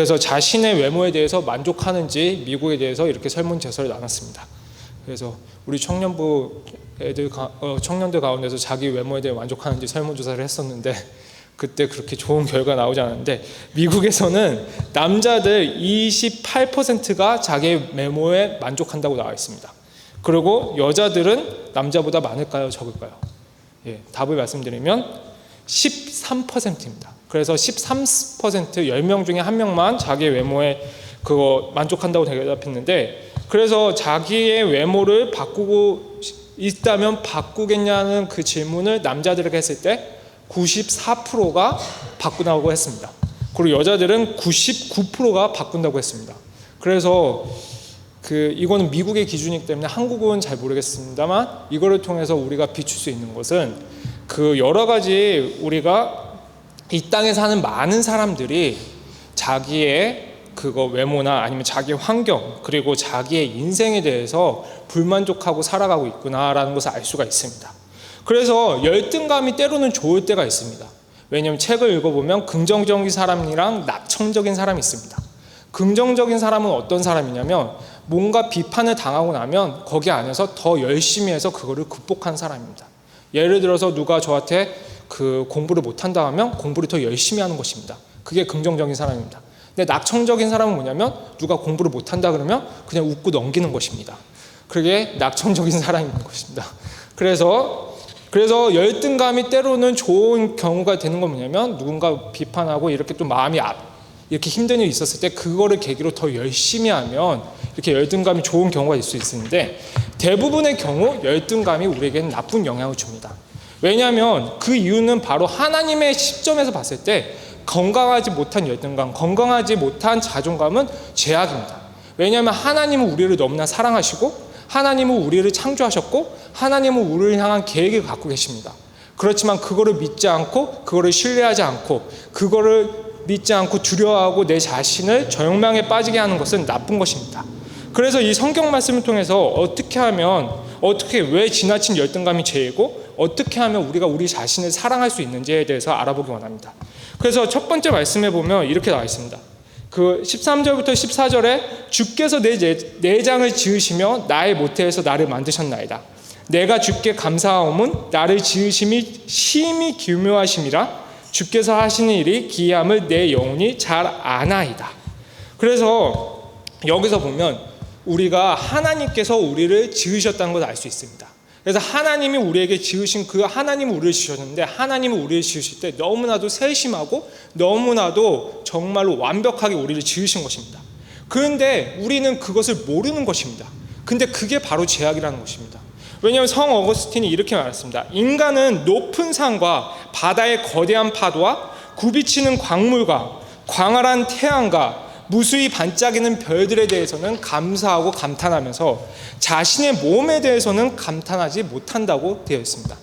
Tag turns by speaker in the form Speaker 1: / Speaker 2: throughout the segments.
Speaker 1: 그래서 자신의 외모에 대해서 만족하는지 미국에 대해서 이렇게 설문조사를 나눴습니다. 그래서 우리 청년들 가운데서 자기 외모에 대해 만족하는지 설문조사를 했었는데 그때 그렇게 좋은 결과 나오지 않았는데 미국에서는 남자들 28%가 자기 외모에 만족한다고 나와 있습니다. 그리고 여자들은 남자보다 많을까요? 적을까요? 답을 말씀드리면 13%입니다. 그래서 13% 10명 중에 1명만 자기 외모에 만족한다고 대답했는데, 그래서 자기의 외모를 바꾸고 있다면 바꾸겠냐는 그 질문을 남자들에게 했을 때 94%가 바꾼다고 했습니다. 그리고 여자들은 99%가 바꾼다고 했습니다. 그래서 이거는 미국의 기준이기 때문에 한국은 잘 모르겠습니다만, 이거를 통해서 우리가 비출 수 있는 것은 여러 가지 우리가 이 땅에 사는 많은 사람들이 자기의 외모나 아니면 자기 환경 그리고 자기의 인생에 대해서 불만족하고 살아가고 있구나라는 것을 알 수가 있습니다. 그래서 열등감이 때로는 좋을 때가 있습니다. 왜냐하면 책을 읽어보면 긍정적인 사람이랑 낙천적인 사람이 있습니다. 긍정적인 사람은 어떤 사람이냐면 뭔가 비판을 당하고 나면 거기 안에서 더 열심히 해서 그거를 극복한 사람입니다. 예를 들어서 누가 저한테 공부를 못한다 하면 공부를 더 열심히 하는 것입니다. 그게 긍정적인 사람입니다. 근데 낙천적인 사람은 뭐냐면 누가 공부를 못한다 그러면 그냥 웃고 넘기는 것입니다. 그게 낙천적인 사람인 것입니다. 그래서 열등감이 때로는 좋은 경우가 되는 건 뭐냐면 누군가 비판하고 이렇게 좀 마음이 이렇게 힘든 일이 있었을 때 그거를 계기로 더 열심히 하면 이렇게 열등감이 좋은 경우가 있을 수 있는데, 대부분의 경우 열등감이 우리에게는 나쁜 영향을 줍니다. 왜냐하면 그 이유는 바로 하나님의 시점에서 봤을 때 건강하지 못한 열등감, 건강하지 못한 자존감은 죄악입니다. 왜냐하면 하나님은 우리를 너무나 사랑하시고 하나님은 우리를 창조하셨고 하나님은 우리를 향한 계획을 갖고 계십니다. 그렇지만 그거를 믿지 않고 그거를 신뢰하지 않고 그거를 믿지 않고 두려워하고 내 자신을 저욕망에 빠지게 하는 것은 나쁜 것입니다. 그래서 이 성경 말씀을 통해서 왜 지나친 열등감이 죄이고 어떻게 하면 우리가 우리 자신을 사랑할 수 있는지에 대해서 알아보기 원합니다. 그래서 첫 번째 말씀에 보면 이렇게 나와 있습니다. 13절부터 14절에 주께서 내 내장을 지으시며 나의 모태에서 나를 만드셨나이다. 내가 주께 감사하옴은 나를 지으심이 심히 기묘하심이라. 주께서 하시는 일이 기이함을 내 영혼이 잘 아나이다. 그래서 여기서 보면 우리가 하나님께서 우리를 지으셨다는 것을 알 수 있습니다. 그래서 하나님이 우리에게 지으신 하나님은 우리를 지으셨는데, 하나님은 우리를 지으실 때 너무나도 세심하고 너무나도 정말로 완벽하게 우리를 지으신 것입니다. 그런데 우리는 그것을 모르는 것입니다. 근데 그게 바로 죄악이라는 것입니다. 왜냐하면 성 어거스틴이 이렇게 말했습니다. 인간은 높은 산과 바다의 거대한 파도와 굽이치는 광물과 광활한 태양과 무수히 반짝이는 별들에 대해서는 감사하고 감탄하면서 자신의 몸에 대해서는 감탄하지 못한다고 되어 있습니다.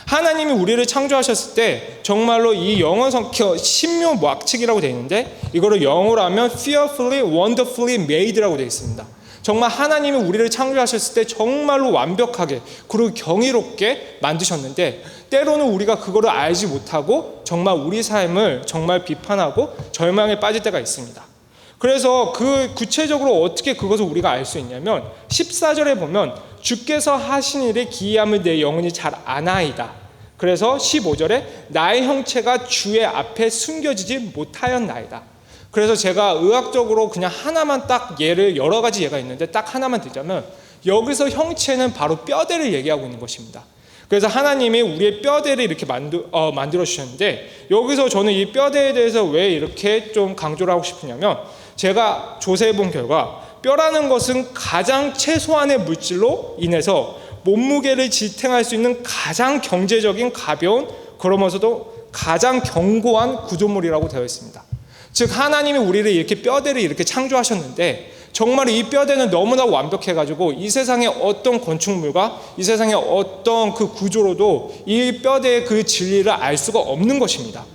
Speaker 1: 하나님이 우리를 창조하셨을 때 정말로 이 영어 성격 신묘막측이라고 되어 있는데, 이거를 영어로 하면 fearfully, wonderfully made라고 되어 있습니다. 정말 하나님이 우리를 창조하셨을 때 정말로 완벽하게 그리고 경이롭게 만드셨는데, 때로는 우리가 그거를 알지 못하고 정말 우리 삶을 정말 비판하고 절망에 빠질 때가 있습니다. 그래서 구체적으로 어떻게 그것을 우리가 알 수 있냐면 14절에 보면 주께서 하신 일의 기이함을 내 영혼이 잘 아나이다. 그래서 15절에 나의 형체가 주의 앞에 숨겨지지 못하였나이다. 그래서 제가 의학적으로 그냥 하나만 딱 여러 가지 예가 있는데 딱 하나만 들자면, 여기서 형체는 바로 뼈대를 얘기하고 있는 것입니다. 그래서 하나님이 우리의 뼈대를 이렇게 만들어 주셨는데, 여기서 저는 이 뼈대에 대해서 왜 이렇게 좀 강조를 하고 싶으냐면, 제가 조사해 본 결과 뼈라는 것은 가장 최소한의 물질로 인해서 몸무게를 지탱할 수 있는 가장 경제적인 가벼운, 그러면서도 가장 견고한 구조물이라고 되어 있습니다. 즉 하나님이 우리를 이렇게 뼈대를 이렇게 창조하셨는데, 정말 이 뼈대는 너무나 완벽해가지고 이 세상의 어떤 건축물과 이 세상의 어떤 구조로도 이 뼈대의 그 진리를 알 수가 없는 것입니다.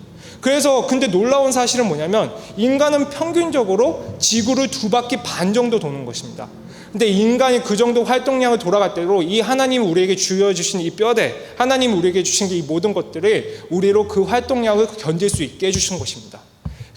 Speaker 1: 그래서 근데 놀라운 사실은 뭐냐면, 인간은 평균적으로 지구를 2바퀴 반 정도 도는 것입니다. 근데 인간이 그 정도 활동량을 돌아갈 때로 이 하나님이 우리에게 주어주신 이 뼈대, 하나님이 우리에게 주신 이 모든 것들을 우리로 그 활동량을 견딜 수 있게 해주신 것입니다.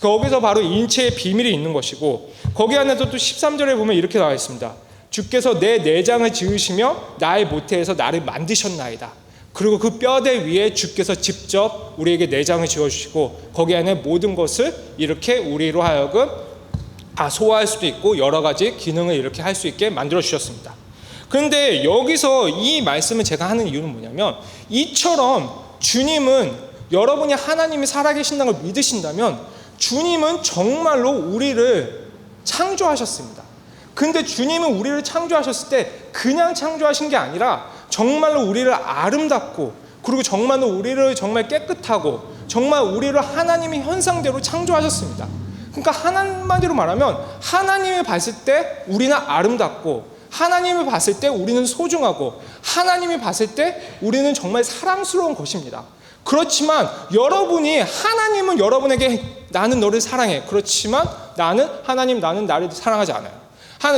Speaker 1: 거기서 바로 인체의 비밀이 있는 것이고, 거기 안에서 또 13절에 보면 이렇게 나와 있습니다. 주께서 내 내장을 지으시며 나의 모태에서 나를 만드셨나이다. 그리고 그 뼈대 위에 주께서 직접 우리에게 내장을 지어주시고, 거기 안에 모든 것을 이렇게 우리로 하여금 소화할 수도 있고 여러 가지 기능을 이렇게 할 수 있게 만들어 주셨습니다. 그런데 여기서 이 말씀을 제가 하는 이유는 뭐냐면, 이처럼 주님은, 여러분이 하나님이 살아계신다는 걸 믿으신다면 주님은 정말로 우리를 창조하셨습니다. 근데 주님은 우리를 창조하셨을 때 그냥 창조하신 게 아니라 정말로 우리를 아름답고, 그리고 정말로 우리를 정말 깨끗하고, 정말 우리를 하나님의 현상대로 창조하셨습니다. 그러니까 한마디로 말하면 하나님이 봤을 때 우리는 아름답고, 하나님이 봤을 때 우리는 소중하고, 하나님이 봤을 때 우리는 정말 사랑스러운 것입니다. 그렇지만 여러분이, 하나님은 여러분에게 나는 너를 사랑해, 그렇지만 나는 나를 사랑하지 않아요.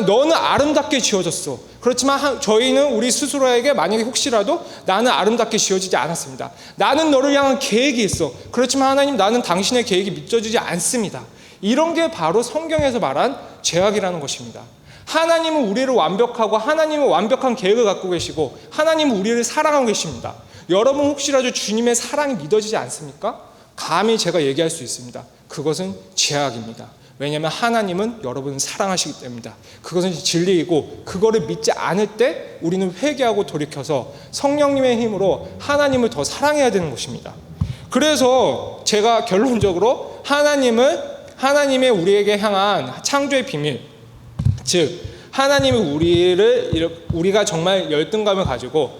Speaker 1: 너는 아름답게 지어졌어. 그렇지만 저희는 우리 스스로에게 만약에 혹시라도 나는 아름답게 지어지지 않았습니다. 나는 너를 향한 계획이 있어. 그렇지만 하나님, 나는 당신의 계획이 믿어지지 않습니다. 이런 게 바로 성경에서 말한 죄악이라는 것입니다. 하나님은 우리를 완벽하고, 하나님은 완벽한 계획을 갖고 계시고, 하나님은 우리를 사랑하고 계십니다. 여러분 혹시라도 주님의 사랑이 믿어지지 않습니까? 감히 제가 얘기할 수 있습니다. 그것은 죄악입니다. 왜냐하면 하나님은 여러분을 사랑하시기 때문입니다. 그것은 진리이고, 그거를 믿지 않을 때 우리는 회개하고 돌이켜서 성령님의 힘으로 하나님을 더 사랑해야 되는 것입니다. 그래서 제가 결론적으로 하나님의 우리에게 향한 창조의 비밀, 즉 하나님이 우리가 정말 열등감을 가지고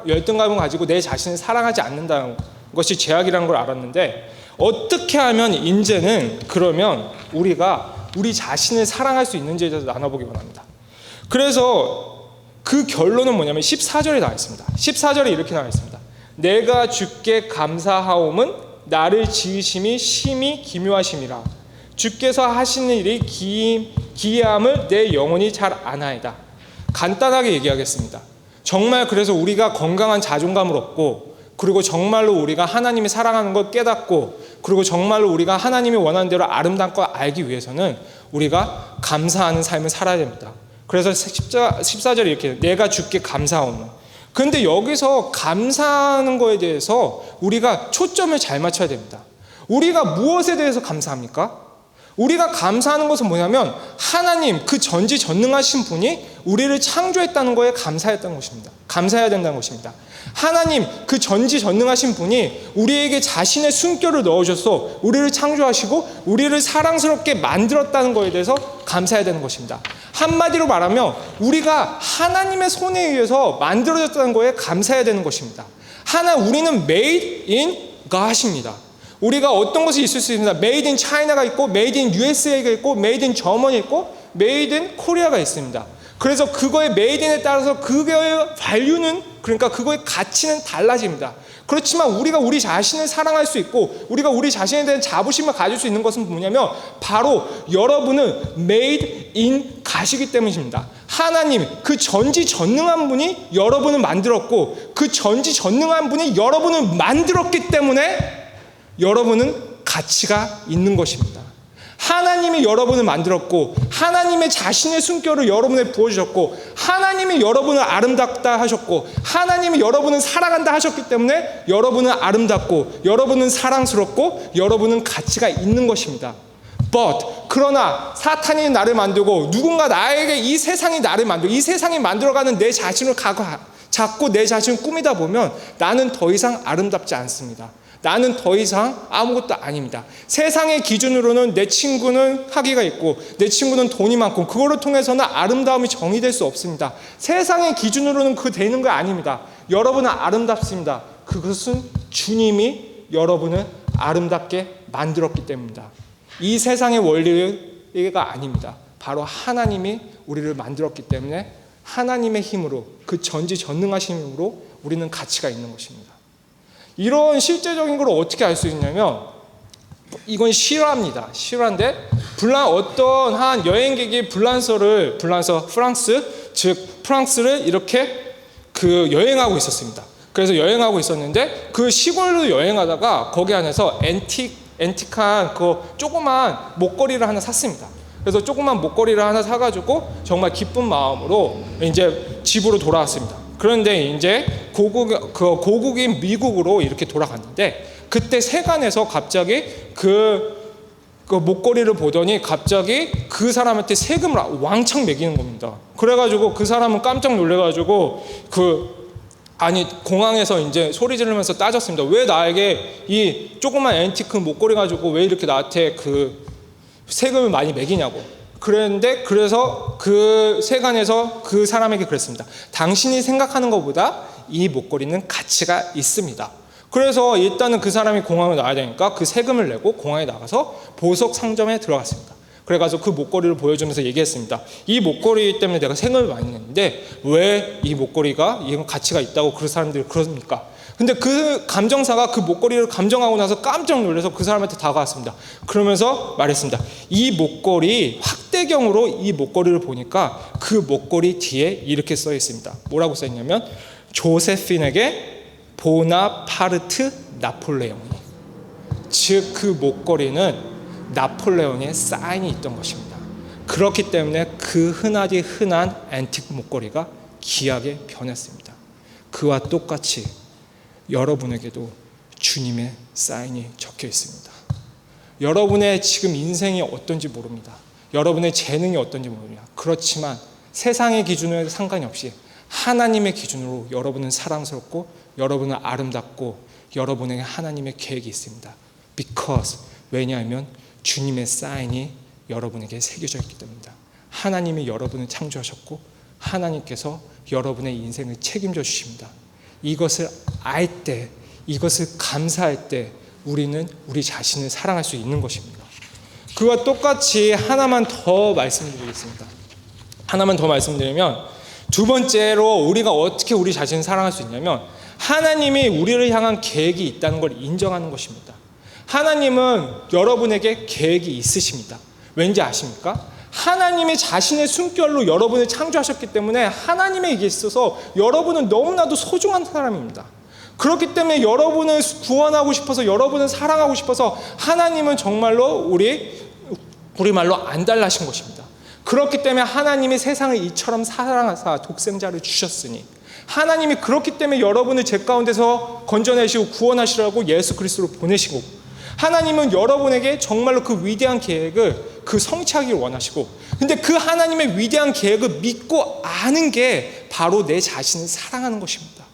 Speaker 1: 열등감을 가지고 내 자신을 사랑하지 않는다는 것이 죄악이라는 걸 알았는데, 어떻게 하면 이제는 그러면 우리가 우리 자신을 사랑할 수 있는지에 대해서 나눠보기 원합니다. 그래서 그 결론은 뭐냐면 14절에 나와 있습니다. 14절에 이렇게 나와 있습니다. 내가 주께 감사하옴은 나를 지으심이 심히 기묘하심이라. 주께서 하시는 일이 기이함을 내 영혼이 잘 아나이다. 간단하게 얘기하겠습니다. 정말 그래서 우리가 건강한 자존감을 얻고, 그리고 정말로 우리가 하나님이 사랑하는 걸 깨닫고, 그리고 정말로 우리가 하나님이 원하는 대로 아름다운 걸 알기 위해서는 우리가 감사하는 삶을 살아야 됩니다. 그래서 14절에 이렇게, 내가 주께 감사하오는. 그런데 여기서 감사하는 거에 대해서 우리가 초점을 잘 맞춰야 됩니다. 우리가 무엇에 대해서 감사합니까? 우리가 감사하는 것은 뭐냐면, 하나님, 그 전지전능하신 분이 우리를 창조했다는 거에 감사해야 된다는 것입니다. 하나님, 그 전지전능하신 분이 우리에게 자신의 숨결을 넣으셔서 우리를 창조하시고 우리를 사랑스럽게 만들었다는 것에 대해서 감사해야 되는 것입니다. 한마디로 말하면 우리가 하나님의 손에 의해서 만들어졌다는 거에 감사해야 되는 것입니다. 우리는 made in God입니다. 우리가 어떤 것이 있을 수 있습니다. Made in China가 있고, Made in USA가 있고, Made in Germany 있고, Made in Korea가 있습니다. 그래서 그거의 Made in에 따라서 그거의 value는, 그러니까 그거의 가치는 달라집니다. 그렇지만 우리가 우리 자신을 사랑할 수 있고, 우리가 우리 자신에 대한 자부심을 가질 수 있는 것은 뭐냐면, 바로 여러분은 Made in God이기 때문입니다. 하나님, 그 전지전능한 분이 여러분을 만들었고, 그 전지전능한 분이 여러분을 만들었기 때문에 여러분은 가치가 있는 것입니다. 하나님이 여러분을 만들었고, 하나님의 자신의 숨결을 여러분에 부어주셨고, 하나님이 여러분을 아름답다 하셨고, 하나님이 여러분을 사랑한다 하셨기 때문에 여러분은 아름답고, 여러분은 사랑스럽고, 여러분은 가치가 있는 것입니다. 그러나 사탄이 나를 만들고, 누군가 나에게 이 세상이 나를 만들고, 이 세상이 만들어가는 내 자신을 자꾸 내 자신을 꾸미다 보면 나는 더 이상 아름답지 않습니다. 나는 더 이상 아무것도 아닙니다. 세상의 기준으로는 내 친구는 학위가 있고, 내 친구는 돈이 많고, 그거를 통해서는 아름다움이 정의될 수 없습니다. 세상의 기준으로는 그 되는 거 아닙니다. 여러분은 아름답습니다. 그것은 주님이 여러분을 아름답게 만들었기 때문입니다. 이 세상의 원리가 아닙니다. 바로 하나님이 우리를 만들었기 때문에 하나님의 힘으로, 그 전지전능하신 힘으로 우리는 가치가 있는 것입니다. 이런 실제적인 걸 어떻게 알 수 있냐면, 이건 실화입니다. 실화인데, 어떤 한 여행객이 프랑스, 즉 프랑스를 이렇게 여행하고 있었습니다. 그래서 여행하고 있었는데, 그 시골로 여행하다가 거기 안에서 앤틱한 그 조그만 목걸이를 하나 샀습니다. 그래서 조그만 목걸이를 하나 사가지고 정말 기쁜 마음으로 이제 집으로 돌아왔습니다. 그런데 이제 고국인 미국으로 이렇게 돌아갔는데 그때 세관에서 갑자기 그 목걸이를 보더니 갑자기 그 사람한테 세금을 왕창 매기는 겁니다. 그래가지고 그 사람은 깜짝 놀래가지고 공항에서 이제 소리 지르면서 따졌습니다. 왜 나에게 이 조그만 앤티크 목걸이 가지고 왜 이렇게 나한테 그 세금을 많이 매기냐고. 그래서 그 세관에서 그 사람에게 그랬습니다. 당신이 생각하는 것보다 이 목걸이는 가치가 있습니다. 그래서 일단은 그 사람이 공항에 나와야 되니까 그 세금을 내고 공항에 나가서 보석 상점에 들어갔습니다. 그래가지고 그 목걸이를 보여주면서 얘기했습니다. 이 목걸이 때문에 내가 세금을 많이 냈는데 왜 이 목걸이가 이런 가치가 있다고 그 사람들이 그럽니까? 근데 그 감정사가 그 목걸이를 감정하고 나서 깜짝 놀라서 그 사람한테 다가왔습니다. 그러면서 말했습니다. 이 목걸이 확대경으로 이 목걸이를 보니까 그 목걸이 뒤에 이렇게 써 있습니다. 뭐라고 써 있냐면 조세핀에게 보나파르트 나폴레옹이, 즉 그 목걸이는 나폴레옹의 사인이 있던 것입니다. 그렇기 때문에 그 흔한 앤틱 목걸이가 귀하게 변했습니다. 그와 똑같이 여러분에게도 주님의 사인이 적혀 있습니다. 여러분의 지금 인생이 어떤지 모릅니다. 여러분의 재능이 어떤지 모릅니다. 그렇지만 세상의 기준에 상관이 없이 하나님의 기준으로 여러분은 사랑스럽고 여러분은 아름답고 여러분에게 하나님의 계획이 있습니다. Because 왜냐하면 주님의 사인이 여러분에게 새겨져 있기 때문입니다. 하나님이 여러분을 창조하셨고 하나님께서 여러분의 인생을 책임져 주십니다. 이것을 알 때, 이것을 감사할 때 우리는 우리 자신을 사랑할 수 있는 것입니다. 그와 똑같이 하나만 더 말씀드리겠습니다. 하나만 더 말씀드리면 두 번째로 우리가 어떻게 우리 자신을 사랑할 수 있냐면 하나님이 우리를 향한 계획이 있다는 걸 인정하는 것입니다. 하나님은 여러분에게 계획이 있으십니다. 왠지 아십니까? 하나님이 자신의 숨결로 여러분을 창조하셨기 때문에 하나님에게 있어서 여러분은 너무나도 소중한 사람입니다. 그렇기 때문에 여러분을 구원하고 싶어서 여러분을 사랑하고 싶어서 하나님은 정말로 우리말로 안달나신 것입니다. 그렇기 때문에 하나님이 세상을 이처럼 사랑하사 독생자를 주셨으니 하나님이 그렇기 때문에 여러분을 죄 가운데서 건져내시고 구원하시라고 예수 그리스도를 보내시고 하나님은 여러분에게 정말로 그 위대한 계획을 그 성취하기를 원하시고 근데 그 하나님의 위대한 계획을 믿고 아는 게 바로 내 자신을 사랑하는 것입니다.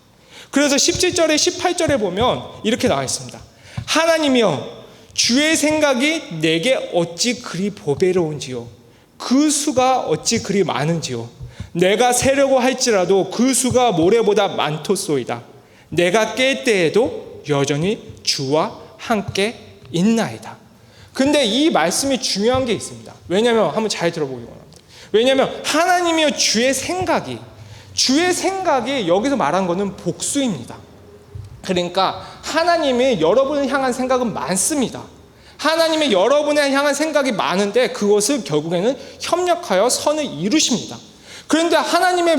Speaker 1: 그래서 17절에 18절에 보면 이렇게 나와 있습니다. 하나님이여 주의 생각이 내게 어찌 그리 보배로운지요 그 수가 어찌 그리 많은지요 내가 세려고 할지라도 그 수가 모래보다 많도소이다. 내가 깰 때에도 여전히 주와 함께 있나이다. 근데 이 말씀이 중요한 게 있습니다. 왜냐하면 한번 잘 들어보기 원합니다. 왜냐하면 하나님이여 주의 생각이 여기서 말한 것은 복수입니다. 그러니까 하나님이 여러분을 향한 생각은 많습니다. 하나님의 여러분을 향한 생각이 많은데 그것을 결국에는 협력하여 선을 이루십니다. 그런데 하나님이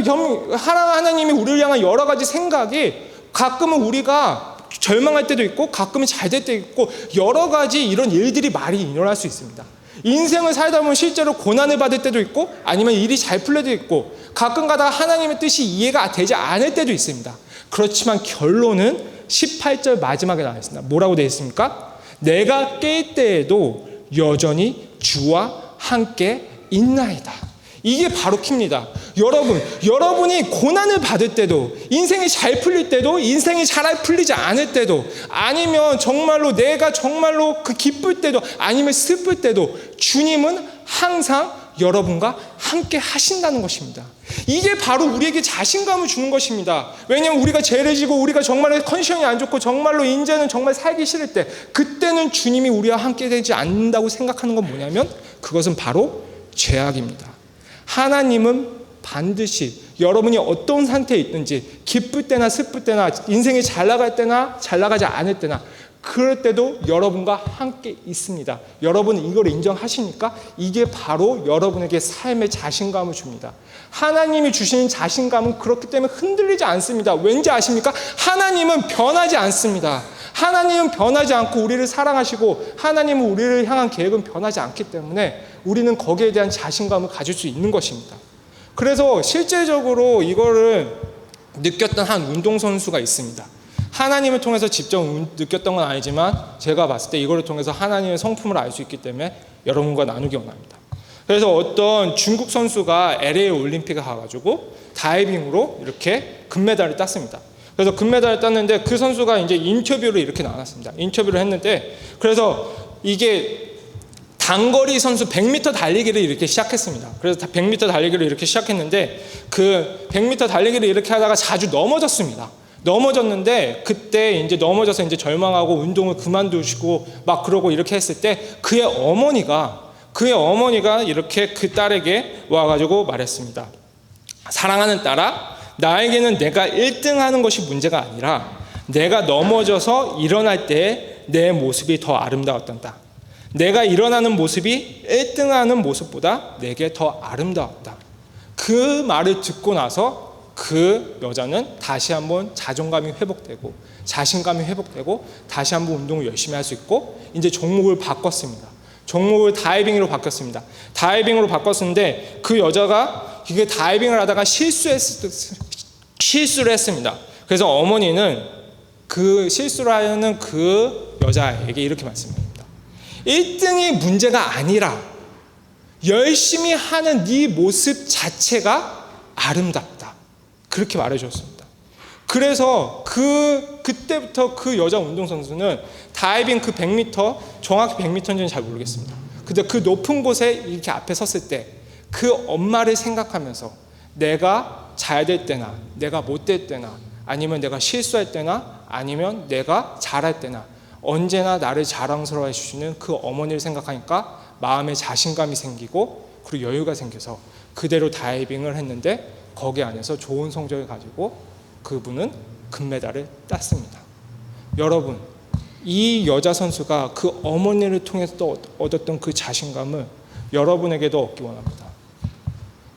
Speaker 1: 우리를 향한 여러 가지 생각이 가끔은 우리가 절망할 때도 있고 가끔은 잘 될 때도 있고 여러 가지 이런 일들이 많이 일어날 수 있습니다. 인생을 살다 보면 실제로 고난을 받을 때도 있고 아니면 일이 잘 풀릴 때도 있고 가끔 가다가 하나님의 뜻이 이해가 되지 않을 때도 있습니다. 그렇지만 결론은 18절 마지막에 나와 있습니다. 뭐라고 되어 있습니까? 내가 깰 때에도 여전히 주와 함께 있나이다. 이게 바로 킵니다. 여러분이 고난을 받을 때도 인생이 잘 풀릴 때도 인생이 잘 풀리지 않을 때도 아니면 정말로 내가 정말로 그 기쁠 때도 아니면 슬플 때도 주님은 항상 여러분과 함께 하신다는 것입니다. 이게 바로 우리에게 자신감을 주는 것입니다. 왜냐하면 우리가 죄를 지고 우리가 정말 컨디션이 안 좋고 정말로 이제는 정말 살기 싫을 때 그때는 주님이 우리와 함께 되지 않는다고 생각하는 건 뭐냐면 그것은 바로 죄악입니다. 하나님은 반드시 여러분이 어떤 상태에 있든지 기쁠 때나 슬플 때나 인생이 잘 나갈 때나 잘 나가지 않을 때나 그럴 때도 여러분과 함께 있습니다. 여러분 이걸 인정하시니까 이게 바로 여러분에게 삶의 자신감을 줍니다. 하나님이 주시는 자신감은 그렇기 때문에 흔들리지 않습니다. 왠지 아십니까? 하나님은 변하지 않습니다. 하나님은 변하지 않고 우리를 사랑하시고 하나님은 우리를 향한 계획은 변하지 않기 때문에 우리는 거기에 대한 자신감을 가질 수 있는 것입니다. 그래서 실제적으로 이거를 느꼈던 한 운동선수가 있습니다. 하나님을 통해서 직접 느꼈던 건 아니지만 제가 봤을 때 이거를 통해서 하나님의 성품을 알 수 있기 때문에 여러분과 나누기 원합니다. 그래서 어떤 중국 선수가 LA 올림픽에 가가지고 다이빙으로 이렇게 금메달을 땄습니다. 그래서 금메달을 땄는데 그 선수가 이제 인터뷰를 이렇게 나눴습니다. 인터뷰를 했는데 그래서 이게 단거리 선수 100m 달리기를 이렇게 시작했습니다. 그래서 100m 달리기를 이렇게 시작했는데 그 100m 달리기를 이렇게 하다가 자주 넘어졌습니다. 넘어졌는데 그때 이제 넘어져서 이제 절망하고 운동을 그만두시고 막 그러고 이렇게 했을 때 그의 어머니가 이렇게 그 딸에게 와가지고 말했습니다. 사랑하는 딸아, 나에게는 내가 1등 하는 것이 문제가 아니라 내가 넘어져서 일어날 때 내 모습이 더 아름다웠단다. 내가 일어나는 모습이 1등 하는 모습보다 내게 더 아름다웠다. 그 말을 듣고 나서 그 여자는 다시 한번 자존감이 회복되고 자신감이 회복되고 다시 한번 운동을 열심히 할 수 있고 이제 종목을 바꿨습니다. 종목을 다이빙으로 바꿨습니다. 다이빙으로 바꿨는데 그 여자가 이게 다이빙을 하다가 실수를 했습니다. 그래서 어머니는 그 실수를 하는 그 여자에게 이렇게 말씀합니다. 1등이 문제가 아니라 열심히 하는 네 모습 자체가 아름답다. 그렇게 말해줬습니다. 그래서 그때부터 그 여자 운동선수는 다이빙 그 100m, 정확히 100m인지는 잘 모르겠습니다. 근데 그 높은 곳에 이렇게 앞에 섰을 때 그 엄마를 생각하면서 내가 잘 될 때나 내가 못 될 때나 아니면 내가 실수할 때나 아니면 내가 잘할 때나 언제나 나를 자랑스러워해 주시는 그 어머니를 생각하니까 마음에 자신감이 생기고 그리고 여유가 생겨서 그대로 다이빙을 했는데 거기 안에서 좋은 성적을 가지고 그분은 금메달을 땄습니다. 여러분, 이 여자 선수가 그 어머니를 통해서 얻었던 그 자신감을 여러분에게도 얻기 원합니다.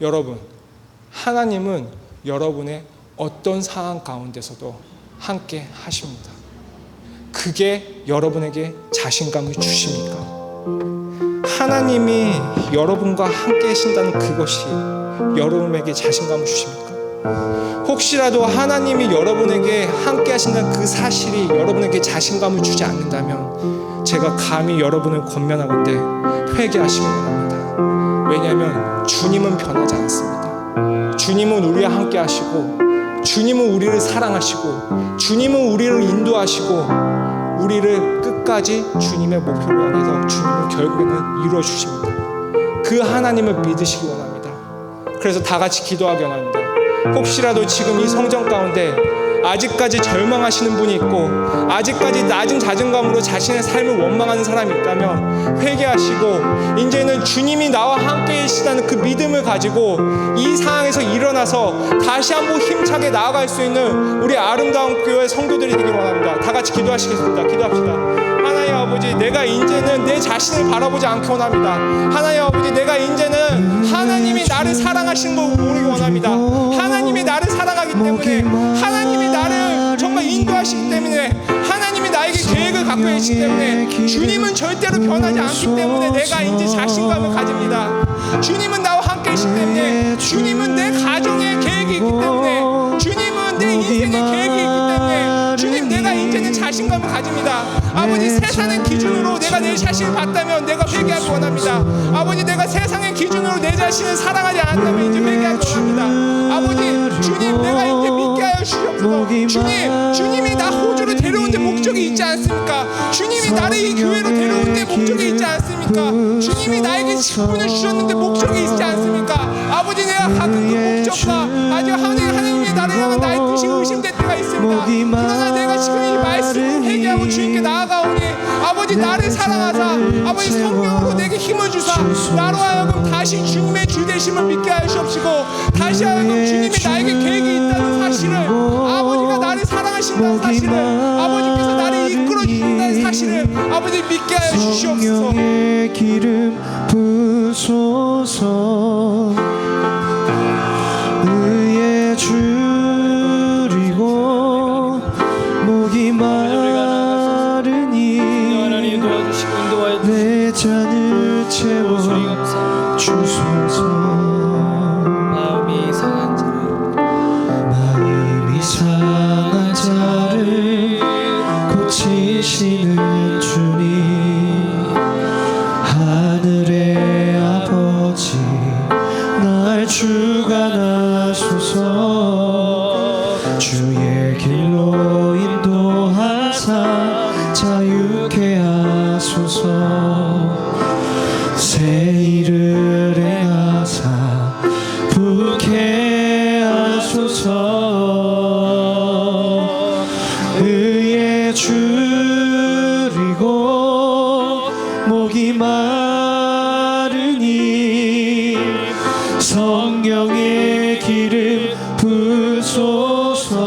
Speaker 1: 여러분, 하나님은 여러분의 어떤 상황 가운데서도 함께 하십니다. 그게 여러분에게 자신감을 주십니까? 하나님이 여러분과 함께 하신다는 그것이 여러분에게 자신감을 주십니까? 혹시라도 하나님이 여러분에게 함께 하신다는 그 사실이 여러분에게 자신감을 주지 않는다면 제가 감히 여러분을 권면하건대 회개하시기 원합니다. 왜냐하면 주님은 변하지 않습니다. 주님은 우리와 함께 하시고 주님은 우리를 사랑하시고 주님은 우리를 인도하시고 우리를 끝까지 주님의 목표를 향해서 주님은 결국에는 이루어 주십니다. 그 하나님을 믿으시기 원합니다. 그래서 다 같이 기도하기 원합니다. 혹시라도 지금 이 성전 가운데 아직까지 절망하시는 분이 있고 아직까지 낮은 자존감으로 자신의 삶을 원망하는 사람이 있다면 회개하시고 이제는 주님이 나와 함께 계시다는 그 믿음을 가지고 이 상황에서 일어나서 다시 한번 힘차게 나아갈 수 있는 우리 아름다운 교회 성도들이 되길 원합니다. 다 같이 기도하시겠습니다. 기도합시다. 하나님 아버지, 내가 이제는 내 자신을 바라보지 않기 원합니다. 하나님 아버지, 내가 이제는 하나님이 나를 사랑하시는 걸 모르기 원합니다. 하나님이 나를 사랑하기 때문에 하나님이 나를 정말 인도하시기 때문에 하나님이 나에게 계획을 갖고 계시기 때문에 주님은 절대로 변하지 않기 때문에 내가 이제 자신감을 가집니다. 주님은 나와 함께 계시기 때문에 주님은 내 가정의 계획이 있기 때문에 주님은 내 인생의 계획이 있기 때문에 주님, 내가 이제는 자신감을 가집니다. 아버지, 세상의 기준으로 내가 내 자신을 봤다면 내가 회개하기 원합니다. 아버지, 내가 세상의 기준으로 내 자신을 사랑하지 않았다면 이제 회개하기 원합니다. 아버지, 주님, 내가 이제 믿게 하여 주시옵소서. 주님이 나 호주로 데려온 데 목적이 있지 않습니까? 주님이 나를 이 교회로 데려온 데 목적이 있지 않습니까? 주님이 나에게 직분을 주셨는데 목적이 있지 않습니까? 아버지, 내가 가끔 그 목적과 아직 하나님이 나를 향한 나의 뜻이 의심될 때가 있습니다. 그러나 내가 지금 이 말씀을 회개하고 주님께 나아가오니 아버지, 나를 사랑하사 아버지 성령으로 내게 힘을 주사 나로 하여금 다시 주님의 주되심을 믿게 하시옵시고 다시 하여금 주님이 나에게 계획이 있다는 사실을, 아버지가 나를 사랑하신다는 사실을, 아버지께서 나를 이끌어 주신다는 사실을 아버지 믿게 하여 주시옵소서.
Speaker 2: 기름 부소서. 의에 줄이고 목이 마 주소서.
Speaker 3: 마음이 상한 자를
Speaker 2: 마음이 상한 자를 고치시는 주님, 하늘의 아버지 날 주관하소서. 주의 길로 인도하사 자유케 하소서. 새 일을 행하사 부게 하소서. 의에 줄이고 목이 마르니 성령의 기름 부소서.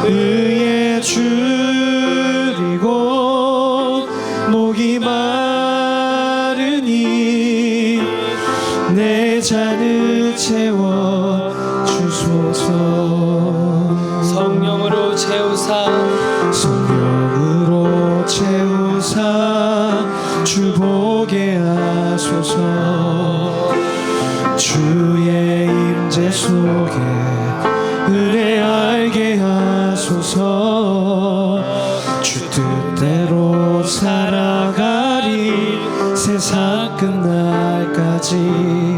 Speaker 2: 의에 줄이고 목이 마르니 내 잔을 채워 주소서.
Speaker 3: 성령으로 채우사
Speaker 2: 성령으로 채우사 주보게 하소서. 주의 임재 속에 은혜 알게 하소서. 주 뜻대로 살아가리 세상 끝날까지.